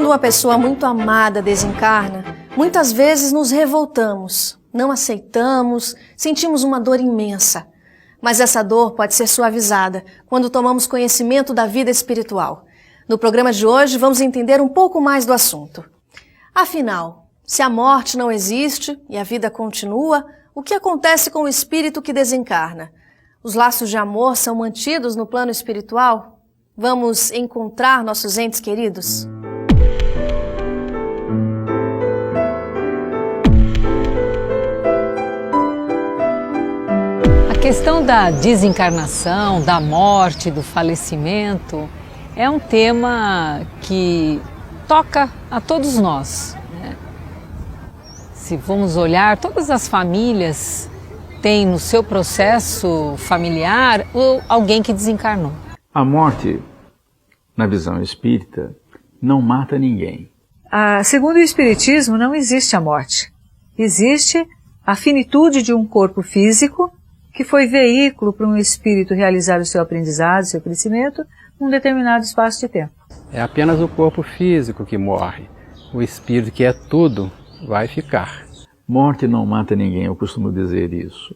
Quando uma pessoa muito amada desencarna, muitas vezes nos revoltamos, não aceitamos, sentimos uma dor imensa. Mas essa dor pode ser suavizada quando tomamos conhecimento da vida espiritual. No programa de hoje, vamos entender um pouco mais do assunto. Afinal, se a morte não existe e a vida continua, o que acontece com o espírito que desencarna? Os laços de amor são mantidos no plano espiritual? Vamos encontrar nossos entes queridos? A questão da desencarnação, da morte, do falecimento, é um tema que toca a todos nós, né? Se vamos olhar, todas as famílias têm no seu processo familiar alguém que desencarnou. A morte, na visão espírita, não mata ninguém. Segundo o Espiritismo, não existe a morte. Existe a finitude de um corpo físico que foi veículo para um espírito realizar o seu aprendizado, o seu crescimento, num determinado espaço de tempo. É apenas o corpo físico que morre. O espírito, que é tudo, vai ficar. Morte não mata ninguém, eu costumo dizer isso.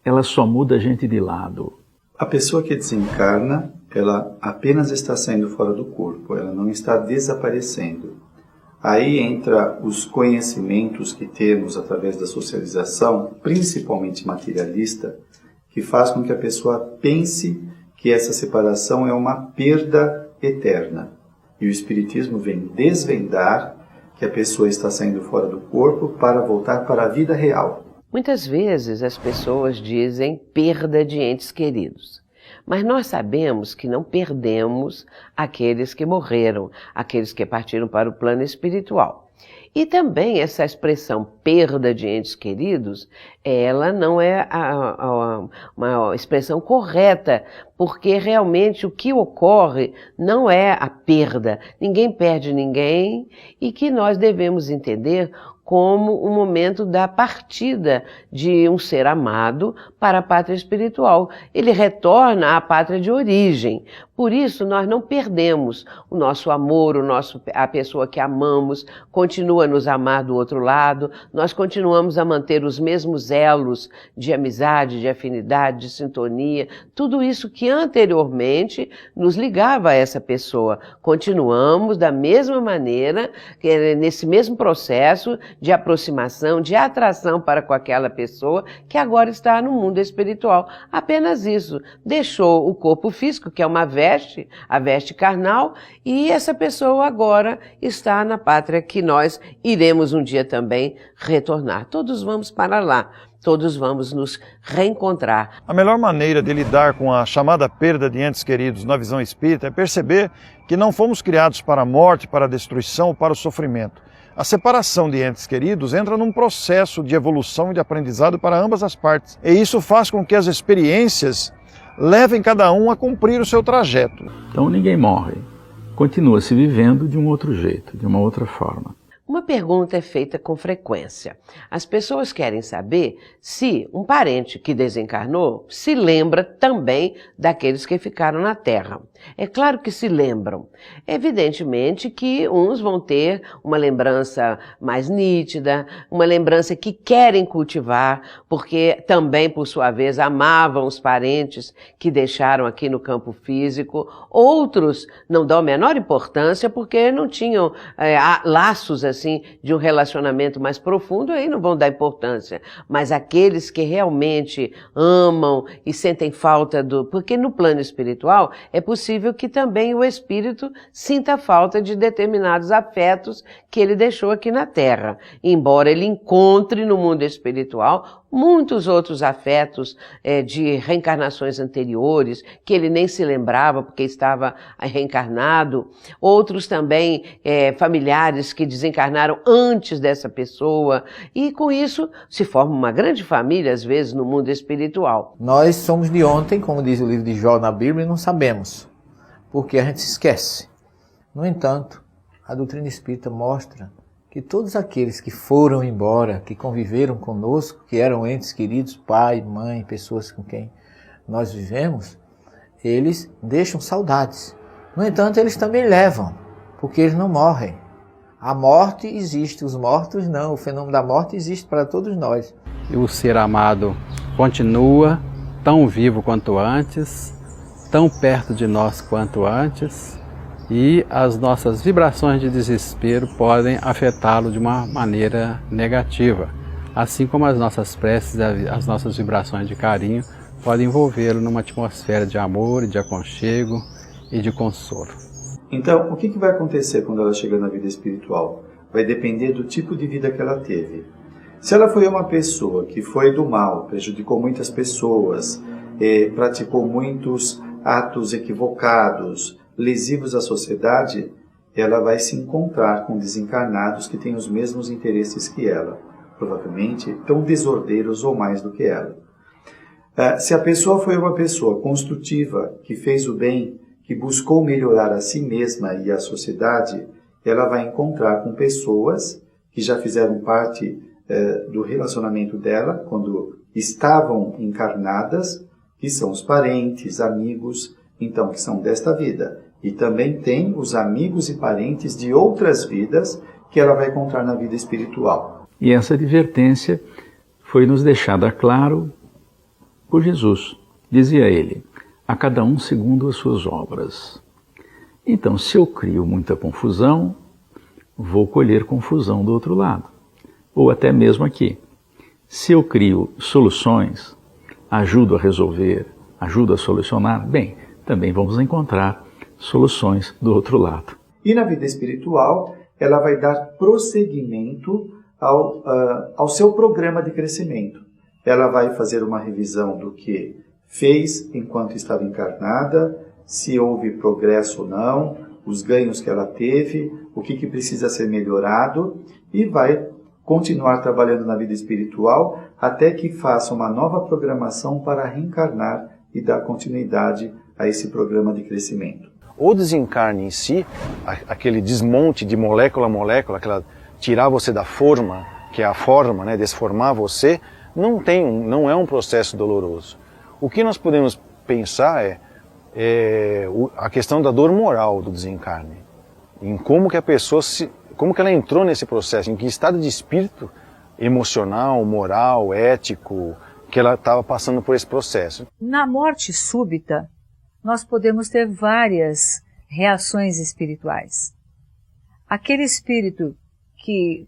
Ela só muda a gente de lado. A pessoa que desencarna, ela apenas está saindo fora do corpo, ela não está desaparecendo. Aí entra os conhecimentos que temos através da socialização, principalmente materialista, que faz com que a pessoa pense que essa separação é uma perda eterna. E o Espiritismo vem desvendar que a pessoa está saindo fora do corpo para voltar para a vida real. Muitas vezes as pessoas dizem perda de entes queridos. Mas nós sabemos que não perdemos aqueles que morreram, aqueles que partiram para o plano espiritual. E também essa expressão perda de entes queridos, ela não é uma expressão correta, porque realmente o que ocorre não é a perda. Ninguém perde ninguém e que nós devemos entender como o momento da partida de um ser amado para a pátria espiritual. Ele retorna à pátria de origem. Por isso, nós não perdemos o nosso amor, a pessoa que amamos continua a nos amar do outro lado, nós continuamos a manter os mesmos elos de amizade, de afinidade, de sintonia, tudo isso que anteriormente nos ligava a essa pessoa. Continuamos da mesma maneira, nesse mesmo processo de aproximação, de atração para com aquela pessoa que agora está no mundo espiritual. Apenas isso. Deixou o corpo físico, que é uma veste, a veste carnal, e essa pessoa agora está na pátria que nós iremos um dia também retornar. Todos vamos para lá. Todos vamos nos reencontrar. A melhor maneira de lidar com a chamada perda de entes queridos na visão espírita é perceber que não fomos criados para a morte, para a destruição ou para o sofrimento. A separação de entes queridos entra num processo de evolução e de aprendizado para ambas as partes. E isso faz com que as experiências levem cada um a cumprir o seu trajeto. Então ninguém morre. Continua se vivendo de um outro jeito, de uma outra forma. Uma pergunta é feita com frequência. As pessoas querem saber se um parente que desencarnou se lembra também daqueles que ficaram na Terra. É claro que se lembram. Evidentemente que uns vão ter uma lembrança mais nítida, uma lembrança que querem cultivar, porque também, por sua vez, amavam os parentes que deixaram aqui no campo físico. Outros não dão a menor importância porque não tinham laços assim de um relacionamento mais profundo, aí não vão dar importância. Mas aqueles que realmente amam e sentem falta porque no plano espiritual é possível que também o espírito sinta falta de determinados afetos que ele deixou aqui na Terra. Embora ele encontre no mundo espiritual muitos outros afetos de reencarnações anteriores, que ele nem se lembrava porque estava reencarnado. Outros também familiares que desencarnaram antes dessa pessoa. E com isso se forma uma grande família, às vezes, no mundo espiritual. Nós somos de ontem, como diz o livro de Jó na Bíblia, e não sabemos, porque a gente se esquece. No entanto, a doutrina espírita mostra que todos aqueles que foram embora, que conviveram conosco, que eram entes queridos, pai, mãe, pessoas com quem nós vivemos, eles deixam saudades. No entanto, eles também levam, porque eles não morrem. A morte existe, os mortos não. O fenômeno da morte existe para todos nós. E o ser amado continua tão vivo quanto antes, tão perto de nós quanto antes, e as nossas vibrações de desespero podem afetá-lo de uma maneira negativa, assim como as nossas preces, as nossas vibrações de carinho podem envolvê-lo numa atmosfera de amor, de aconchego e de consolo. Então, o que vai acontecer quando ela chega na vida espiritual? Vai depender do tipo de vida que ela teve. Se ela foi uma pessoa que foi do mal, prejudicou muitas pessoas, praticou muitos atos equivocados, lesivos à sociedade, ela vai se encontrar com desencarnados que têm os mesmos interesses que ela, provavelmente tão desordeiros ou mais do que ela. Se a pessoa foi uma pessoa construtiva, que fez o bem, que buscou melhorar a si mesma e a sociedade, ela vai encontrar com pessoas que já fizeram parte do relacionamento dela, quando estavam encarnadas, que são os parentes, amigos, então, que são desta vida. E também tem os amigos e parentes de outras vidas que ela vai encontrar na vida espiritual. E essa advertência foi nos deixada claro por Jesus. Dizia ele, a cada um segundo as suas obras. Então, se eu crio muita confusão, vou colher confusão do outro lado. Ou até mesmo aqui. Se eu crio soluções, ajudo a resolver, ajudo a solucionar, bem, também vamos encontrar soluções do outro lado. E na vida espiritual, ela vai dar prosseguimento ao seu programa de crescimento. Ela vai fazer uma revisão do que fez enquanto estava encarnada, se houve progresso ou não, os ganhos que ela teve, o que precisa ser melhorado, e vai continuar trabalhando na vida espiritual até que faça uma nova programação para reencarnar e dar continuidade a esse programa de crescimento. O desencarne em si, aquele desmonte de molécula a molécula, tirar você da forma, que é a forma, né, desformar você, não é um processo doloroso. O que nós podemos pensar é a questão da dor moral do desencarne, em como que a pessoa como que ela entrou nesse processo, em que estado de espírito emocional, moral, ético, que ela estava passando por esse processo. Na morte súbita, nós podemos ter várias reações espirituais. Aquele espírito que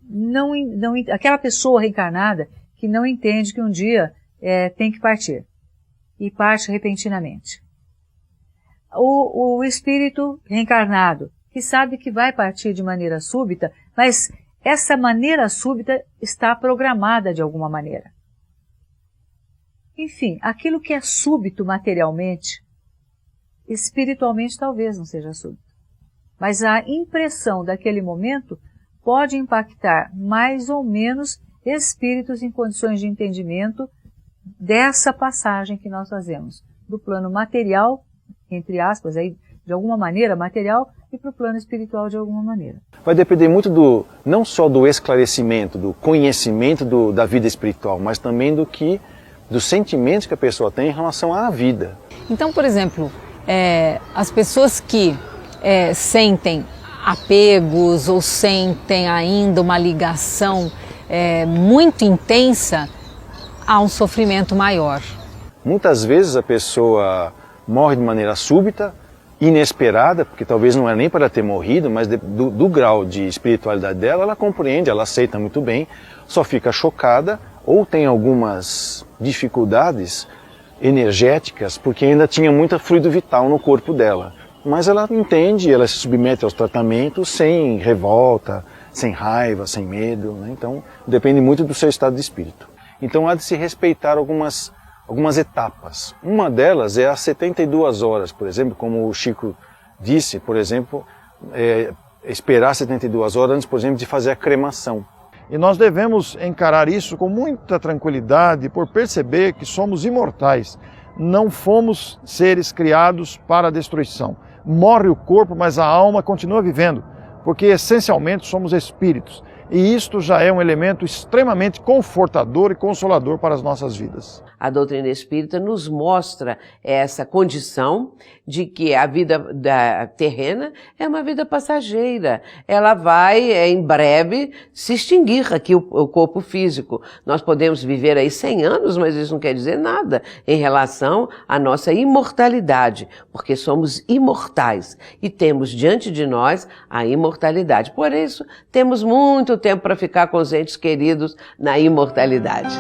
aquela pessoa reencarnada que não entende que um dia tem que partir e parte repentinamente. O espírito reencarnado que sabe que vai partir de maneira súbita, mas essa maneira súbita está programada de alguma maneira. Enfim, aquilo que é súbito materialmente, espiritualmente talvez não seja súbito. Mas a impressão daquele momento pode impactar mais ou menos espíritos em condições de entendimento dessa passagem que nós fazemos, do plano material, entre aspas, aí, de alguma maneira material, e para o plano espiritual de alguma maneira. Vai depender muito não só do esclarecimento, do conhecimento da vida espiritual, mas também dos sentimentos que a pessoa tem em relação à vida. Então, por exemplo, as pessoas que sentem apegos ou sentem ainda uma ligação muito intensa, há um sofrimento maior. Muitas vezes a pessoa morre de maneira súbita, inesperada, porque talvez não é nem para ter morrido, mas do grau de espiritualidade dela, ela compreende, ela aceita muito bem, só fica chocada ou tem algumas dificuldades energéticas, porque ainda tinha muito fluido vital no corpo dela. Mas ela entende, ela se submete aos tratamentos sem revolta, sem raiva, sem medo, né? Então depende muito do seu estado de espírito. Então há de se respeitar algumas etapas. Uma delas é as 72 horas, por exemplo, como o Chico disse, por exemplo, esperar 72 horas antes, por exemplo, de fazer a cremação. E nós devemos encarar isso com muita tranquilidade, por perceber que somos imortais. Não fomos seres criados para a destruição. Morre o corpo, mas a alma continua vivendo, porque essencialmente somos espíritos. e isto já é um elemento extremamente confortador e consolador para as nossas vidas. A doutrina espírita nos mostra essa condição de que a vida terrena é uma vida passageira. Ela vai, em breve, se extinguir aqui o corpo físico. Nós podemos viver aí 100 anos, mas isso não quer dizer nada em relação à nossa imortalidade, porque somos imortais e temos diante de nós a imortalidade. Por isso, temos muito tempo para ficar com os entes queridos na imortalidade.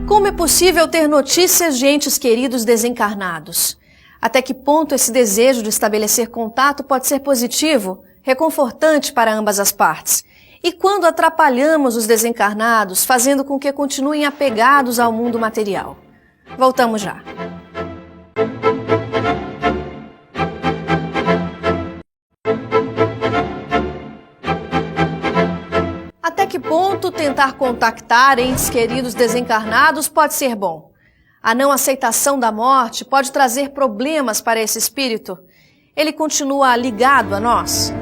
Como é possível ter notícias de entes queridos desencarnados? Até que ponto esse desejo de estabelecer contato pode ser positivo, reconfortante para ambas as partes? E quando atrapalhamos os desencarnados, fazendo com que continuem apegados ao mundo material? Voltamos já. Até que ponto tentar contactar entes queridos desencarnados pode ser bom? A não aceitação da morte pode trazer problemas para esse espírito? Ele continua ligado a nós?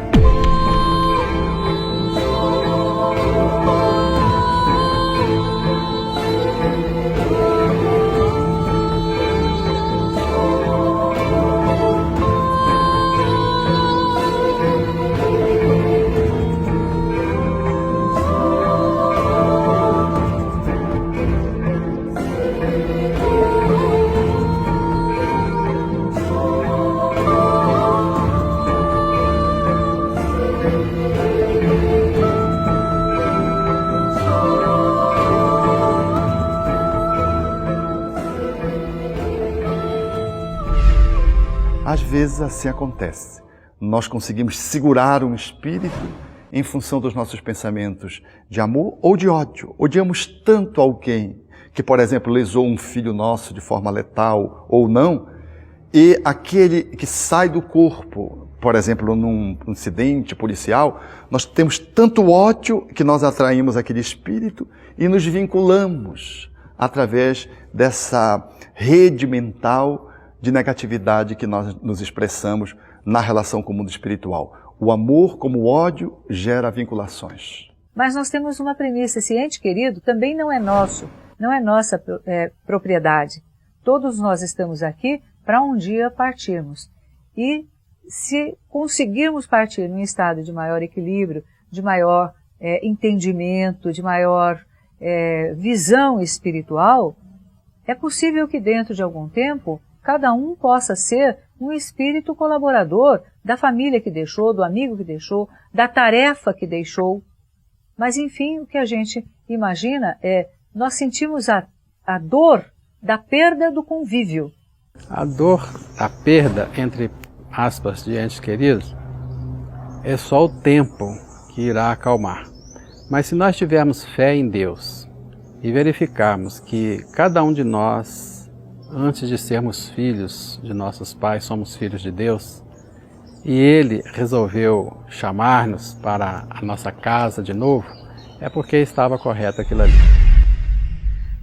Às vezes assim acontece. Nós conseguimos segurar um espírito em função dos nossos pensamentos de amor ou de ódio. Odiamos tanto alguém que, por exemplo, lesou um filho nosso de forma letal ou não, e aquele que sai do corpo, por exemplo, num incidente policial, nós temos tanto ódio que nós atraímos aquele espírito e nos vinculamos através dessa rede mental de negatividade que nós nos expressamos na relação com o mundo espiritual. O amor, como o ódio, gera vinculações. Mas nós temos uma premissa: esse ente querido também não é nosso, não é nossa propriedade. Todos nós estamos aqui para um dia partirmos. E se conseguirmos partir num estado de maior equilíbrio, de maior entendimento, de maior visão espiritual, é possível que dentro de algum tempo cada um possa ser um espírito colaborador da família que deixou, do amigo que deixou, da tarefa que deixou. Mas, enfim, o que a gente imagina é, nós sentimos a dor da perda do convívio. A dor, a perda, entre aspas, de entes queridos, é só o tempo que irá acalmar. Mas se nós tivermos fé em Deus e verificarmos que cada um de nós, antes de sermos filhos de nossos pais, somos filhos de Deus, e Ele resolveu chamar-nos para a nossa casa de novo, é porque estava correto aquilo ali.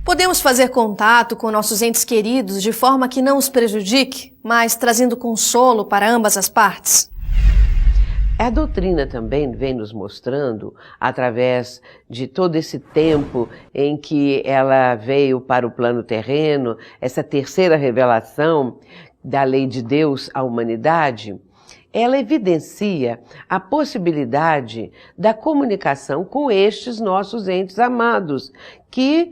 Podemos fazer contato com nossos entes queridos de forma que não os prejudique, mas trazendo consolo para ambas as partes? A doutrina também vem nos mostrando, através de todo esse tempo em que ela veio para o plano terreno, essa terceira revelação da lei de Deus à humanidade, ela evidencia a possibilidade da comunicação com estes nossos entes amados, que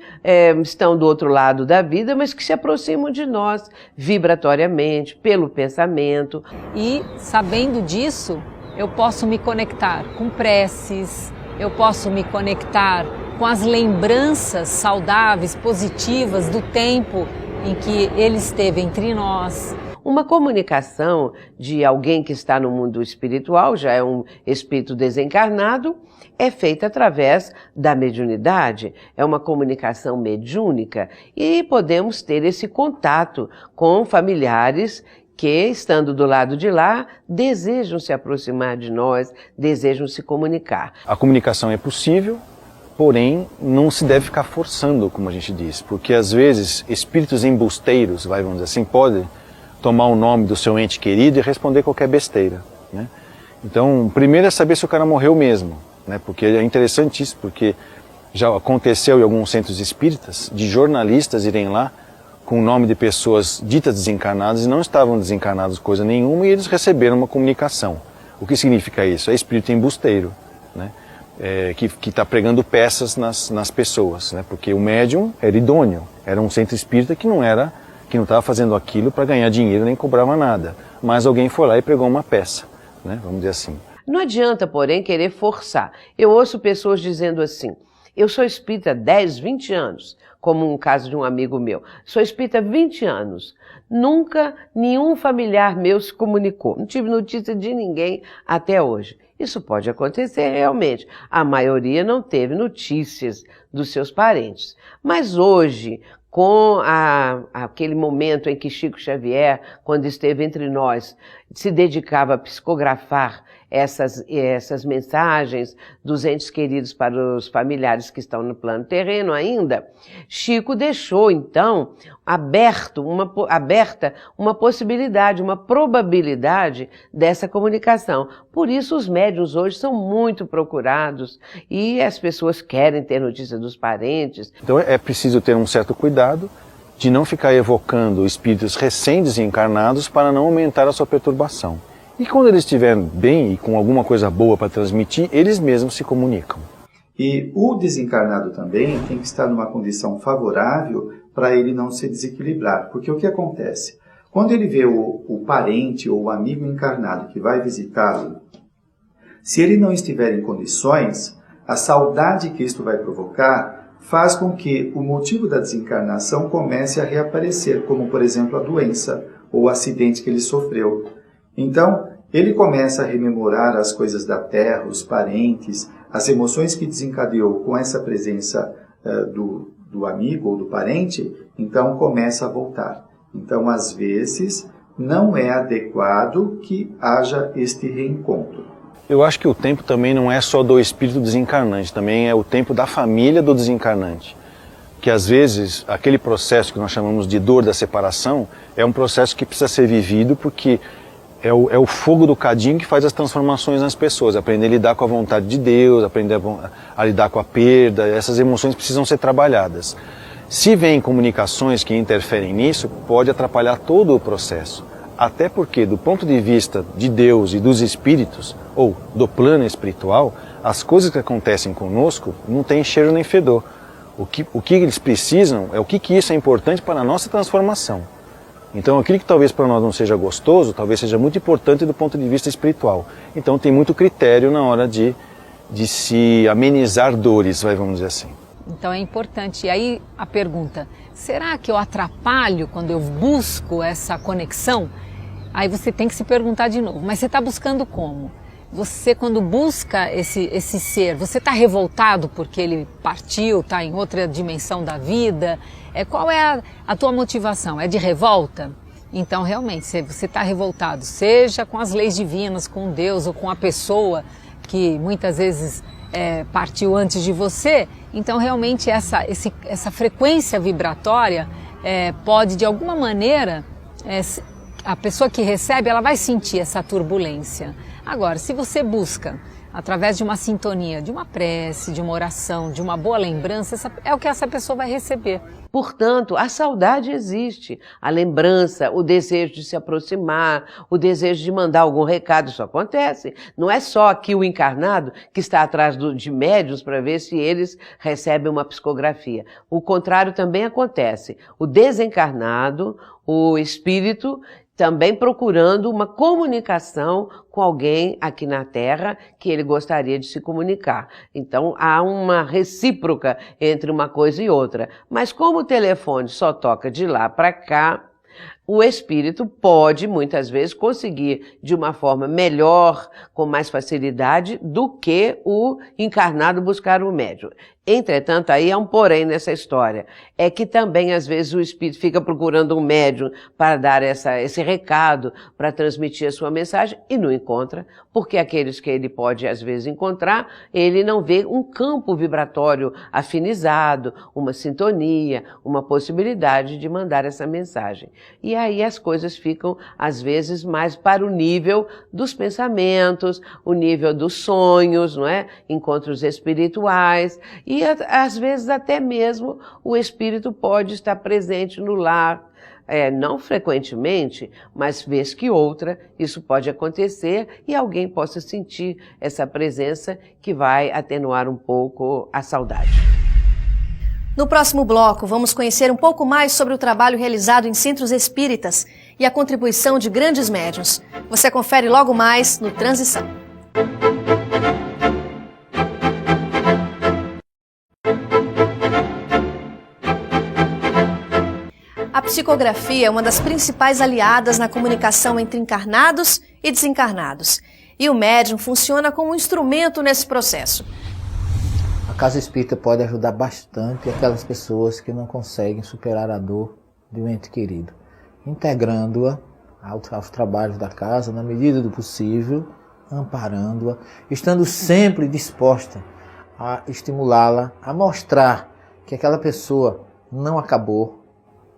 estão do outro lado da vida, mas que se aproximam de nós vibratoriamente, pelo pensamento. E, sabendo disso, eu posso me conectar com preces, eu posso me conectar com as lembranças saudáveis, positivas do tempo em que ele esteve entre nós. Uma comunicação de alguém que está no mundo espiritual, já é um espírito desencarnado, é feita através da mediunidade, é uma comunicação mediúnica e podemos ter esse contato com familiares que, estando do lado de lá, desejam se aproximar de nós, desejam se comunicar. A comunicação é possível, porém não se deve ficar forçando, como a gente diz, porque às vezes espíritos embusteiros, vamos dizer assim, podem tomar o nome do seu ente querido e responder qualquer besteira, né? Então, primeiro é saber se o cara morreu mesmo, né? Porque é interessante isso, porque já aconteceu em alguns centros espíritas de jornalistas irem lá com o nome de pessoas ditas desencarnadas e não estavam desencarnados coisa nenhuma e eles receberam uma comunicação. O que significa isso? É espírito embusteiro, né? Que está pregando peças nas pessoas, né? Porque o médium era idôneo, era um centro espírita que não estava fazendo aquilo para ganhar dinheiro nem cobrava nada, mas alguém foi lá e pregou uma peça, né? Vamos dizer assim. Não adianta, porém, querer forçar. Eu ouço pessoas dizendo assim, eu sou espírita há 10, 20 anos, como um caso de um amigo meu. Sou espírita há 20 anos. Nunca nenhum familiar meu se comunicou. Não tive notícia de ninguém até hoje. Isso pode acontecer realmente. A maioria não teve notícias dos seus parentes. Mas hoje, com aquele momento em que Chico Xavier, quando esteve entre nós, se dedicava a psicografar essas mensagens dos entes queridos para os familiares que estão no plano terreno ainda, Chico deixou, então, aberta uma possibilidade, uma probabilidade dessa comunicação. Por isso os médiuns hoje são muito procurados e as pessoas querem ter notícia dos parentes. Então é preciso ter um certo cuidado de não ficar evocando espíritos recém-desencarnados para não aumentar a sua perturbação. E quando eles estiverem bem e com alguma coisa boa para transmitir, eles mesmos se comunicam. E o desencarnado também tem que estar numa condição favorável para ele não se desequilibrar. Porque o que acontece? Quando ele vê o parente ou o amigo encarnado que vai visitá-lo, se ele não estiver em condições, a saudade que isto vai provocar faz com que o motivo da desencarnação comece a reaparecer, como, por exemplo, a doença ou o acidente que ele sofreu. Então, ele começa a rememorar as coisas da terra, os parentes, as emoções que desencadeou com essa presença do amigo ou do parente, então começa a voltar. Então, às vezes, não é adequado que haja este reencontro. Eu acho que o tempo também não é só do espírito desencarnante, também é o tempo da família do desencarnante. Que às vezes, aquele processo que nós chamamos de dor da separação, é um processo que precisa ser vivido porque é o fogo do cadinho que faz as transformações nas pessoas, aprender a lidar com a vontade de Deus, aprender a lidar com a perda, essas emoções precisam ser trabalhadas. Se vem comunicações que interferem nisso, pode atrapalhar todo o processo. Até porque, do ponto de vista de Deus e dos espíritos, ou do plano espiritual, as coisas que acontecem conosco não têm cheiro nem fedor. O que eles precisam é o que isso é importante para a nossa transformação. Então aquilo que talvez para nós não seja gostoso, talvez seja muito importante do ponto de vista espiritual. Então tem muito critério na hora de se amenizar dores, vamos dizer assim. Então é importante. E aí a pergunta, será que eu atrapalho quando eu busco essa conexão? Aí você tem que se perguntar de novo, mas você está buscando como? Você, quando busca esse ser, você está revoltado porque ele partiu, está em outra dimensão da vida? Qual é a tua motivação? É de revolta? Então, realmente, se você está revoltado, seja com as leis divinas, com Deus ou com a pessoa que muitas vezes partiu antes de você, então realmente essa frequência vibratória pode, de alguma maneira, a pessoa que recebe, ela vai sentir essa turbulência. Agora, se você busca, através de uma sintonia, de uma prece, de uma oração, de uma boa lembrança, é o que essa pessoa vai receber. Portanto, a saudade existe, a lembrança, o desejo de se aproximar, o desejo de mandar algum recado, isso acontece. Não é só aqui o encarnado que está atrás de médiuns para ver se eles recebem uma psicografia. O contrário também acontece. O desencarnado, o espírito, também procurando uma comunicação com alguém aqui na Terra que ele gostaria de se comunicar. Então há uma recíproca entre uma coisa e outra. Mas como o telefone só toca de lá para cá, o espírito pode, muitas vezes, conseguir de uma forma melhor, com mais facilidade, do que o encarnado buscar o médium. Entretanto, aí há um porém nessa história. É que também, às vezes, o espírito fica procurando um médium para dar esse recado, para transmitir a sua mensagem, e não encontra, porque aqueles que ele pode, às vezes, encontrar, ele não vê um campo vibratório afinizado, uma sintonia, uma possibilidade de mandar essa mensagem. E aí as coisas ficam, às vezes, mais para o nível dos pensamentos, o nível dos sonhos, não é? Encontros espirituais, e às vezes até mesmo o espírito pode estar presente no lar, não frequentemente, mas vez que outra isso pode acontecer e alguém possa sentir essa presença que vai atenuar um pouco a saudade. No próximo bloco, vamos conhecer um pouco mais sobre o trabalho realizado em centros espíritas e a contribuição de grandes médiuns. Você confere logo mais no Transição. A psicografia é uma das principais aliadas na comunicação entre encarnados e desencarnados. E o médium funciona como um instrumento nesse processo. A casa espírita pode ajudar bastante aquelas pessoas que não conseguem superar a dor de um ente querido, integrando-a aos trabalhos da casa na medida do possível, amparando-a, estando sempre disposta a estimulá-la, a mostrar que aquela pessoa não acabou,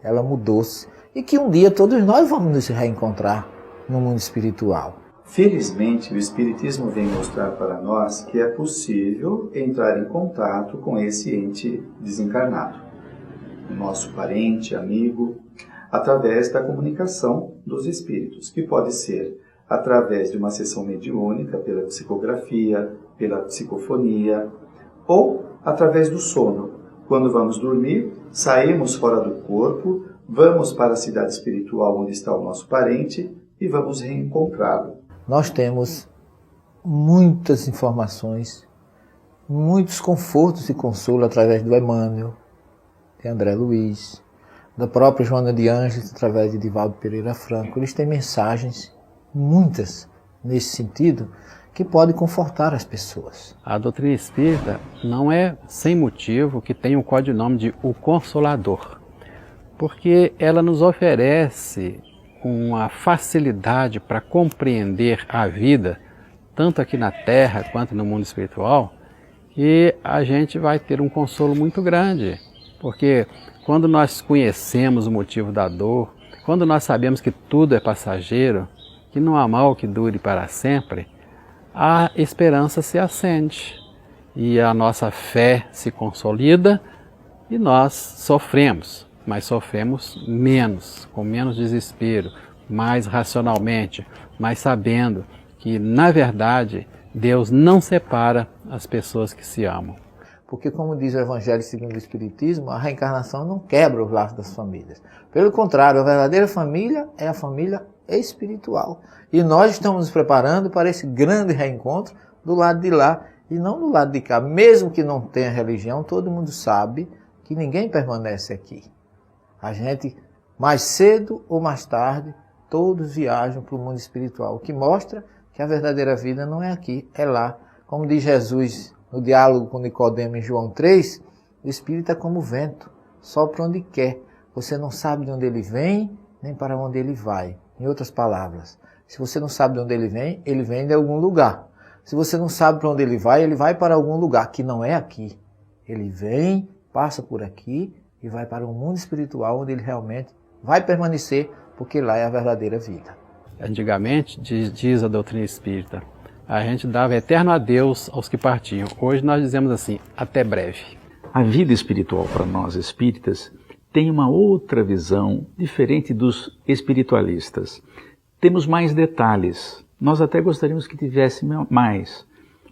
ela mudou-se e que um dia todos nós vamos nos reencontrar no mundo espiritual. Felizmente, o Espiritismo vem mostrar para nós que é possível entrar em contato com esse ente desencarnado, o nosso parente, amigo, através da comunicação dos espíritos, que pode ser através de uma sessão mediúnica, pela psicografia, pela psicofonia, ou através do sono. Quando vamos dormir, saímos fora do corpo, vamos para a cidade espiritual onde está o nosso parente e vamos reencontrá-lo. Nós temos muitas informações, muitos confortos e consolo através do Emmanuel, de André Luiz, da própria Joana de Ângeles, através de Divaldo Pereira Franco. Eles têm mensagens, muitas, nesse sentido, que podem confortar as pessoas. A doutrina espírita não é sem motivo que tem o codinome de O Consolador, porque ela nos oferece uma facilidade para compreender a vida, tanto aqui na Terra quanto no mundo espiritual, e a gente vai ter um consolo muito grande, porque quando nós conhecemos o motivo da dor, quando nós sabemos que tudo é passageiro, que não há mal que dure para sempre, a esperança se acende e a nossa fé se consolida e nós sofremos, mas sofremos menos, com menos desespero, mais racionalmente, mas sabendo que, na verdade, Deus não separa as pessoas que se amam. Porque, como diz o Evangelho segundo o Espiritismo, a reencarnação não quebra os laços das famílias. Pelo contrário, a verdadeira família é a família espiritual. E nós estamos nos preparando para esse grande reencontro do lado de lá e não do lado de cá. Mesmo que não tenha religião, todo mundo sabe que ninguém permanece aqui. A gente, mais cedo ou mais tarde, todos viajam para o mundo espiritual, o que mostra que a verdadeira vida não é aqui, é lá. Como diz Jesus no diálogo com Nicodemo em João 3, o espírito é como o vento, sopra onde quer. Você não sabe de onde ele vem, nem para onde ele vai. Em outras palavras, se você não sabe de onde ele vem de algum lugar. Se você não sabe para onde ele vai para algum lugar, que não é aqui. Ele vem, passa por aqui e vai para um mundo espiritual onde ele realmente vai permanecer, porque lá é a verdadeira vida. Antigamente, diz a doutrina espírita, a gente dava eterno adeus aos que partiam. Hoje nós dizemos assim, até breve. A vida espiritual para nós espíritas tem uma outra visão diferente dos espiritualistas. Temos mais detalhes. Nós até gostaríamos que tivesse mais,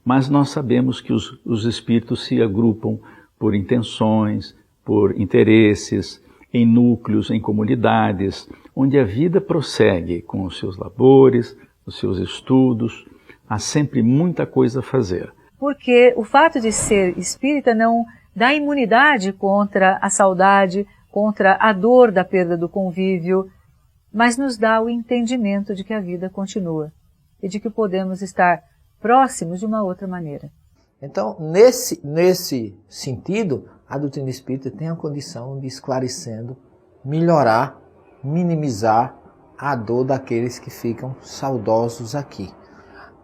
mas nós sabemos que os espíritos se agrupam por intenções, por interesses, em núcleos, em comunidades, onde a vida prossegue com os seus labores, os seus estudos, há sempre muita coisa a fazer. Porque o fato de ser espírita não dá imunidade contra a saudade, contra a dor da perda do convívio, mas nos dá o entendimento de que a vida continua e de que podemos estar próximos de uma outra maneira. Então, nesse sentido, a doutrina espírita tem a condição de, esclarecendo, melhorar, minimizar a dor daqueles que ficam saudosos aqui.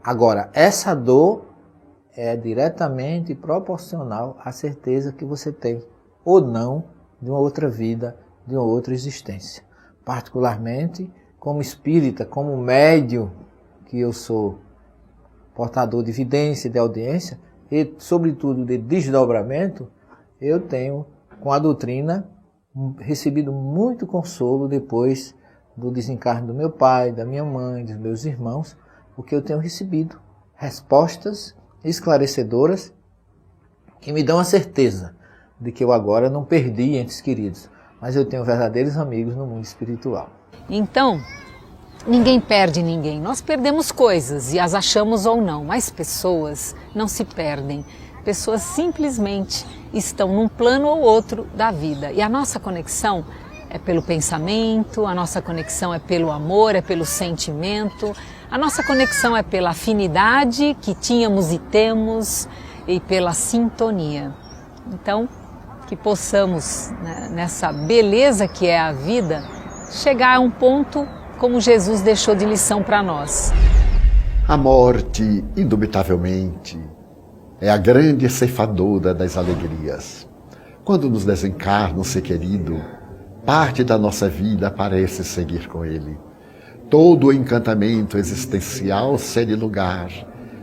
Agora, essa dor é diretamente proporcional à certeza que você tem, ou não, de uma outra vida, de uma outra existência. Particularmente, como espírita, como médium, que eu sou portador de evidência, de audiência, e sobretudo de desdobramento, eu tenho, com a doutrina, recebido muito consolo depois do desencarne do meu pai, da minha mãe, dos meus irmãos, porque eu tenho recebido respostas esclarecedoras que me dão a certeza de que eu agora não perdi entes queridos, mas eu tenho verdadeiros amigos no mundo espiritual. Então, ninguém perde ninguém. Nós perdemos coisas e as achamos ou não, mas pessoas não se perdem. Pessoas simplesmente estão num plano ou outro da vida. E a nossa conexão é pelo pensamento, a nossa conexão é pelo amor, é pelo sentimento, a nossa conexão é pela afinidade que tínhamos e temos e pela sintonia. Então, que possamos, né, nessa beleza que é a vida, chegar a um ponto como Jesus deixou de lição para nós. A morte, indubitavelmente, é a grande ceifadora das alegrias. Quando nos desencarna um ser querido, parte da nossa vida parece seguir com ele. Todo o encantamento existencial cede lugar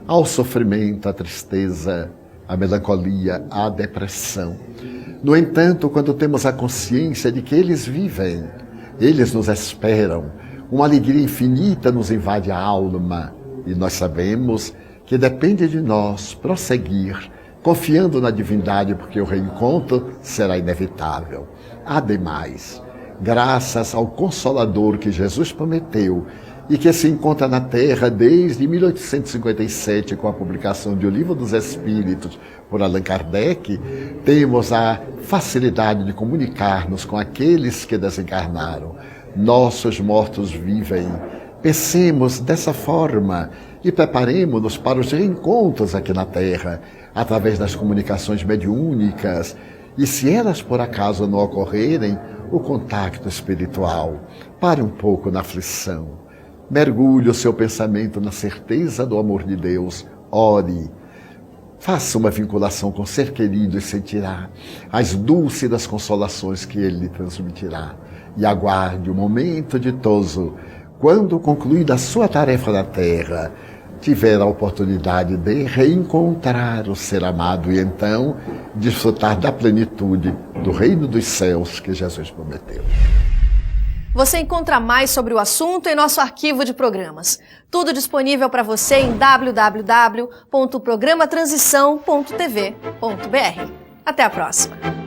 ao sofrimento, à tristeza, à melancolia, à depressão. No entanto, quando temos a consciência de que eles vivem, eles nos esperam, uma alegria infinita nos invade a alma e nós sabemos que depende de nós prosseguir, confiando na divindade, porque o reencontro será inevitável. Ademais, graças ao Consolador que Jesus prometeu e que se encontra na Terra desde 1857, com a publicação de O Livro dos Espíritos por Allan Kardec, temos a facilidade de comunicar-nos com aqueles que desencarnaram. Nossos mortos vivem. Pensemos dessa forma e preparemos-nos para os reencontros aqui na Terra, através das comunicações mediúnicas, e se elas por acaso não ocorrerem, o contacto espiritual. Pare um pouco na aflição. Mergulhe o seu pensamento na certeza do amor de Deus. Ore. Faça uma vinculação com o ser querido e sentirá as dúlcidas consolações que ele lhe transmitirá. E aguarde o momento ditoso, quando concluída a sua tarefa na Terra, tiver a oportunidade de reencontrar o ser amado e então desfrutar da plenitude do reino dos céus que Jesus prometeu. Você encontra mais sobre o assunto em nosso arquivo de programas. Tudo disponível para você em www.programatransição.tv.br. Até a próxima!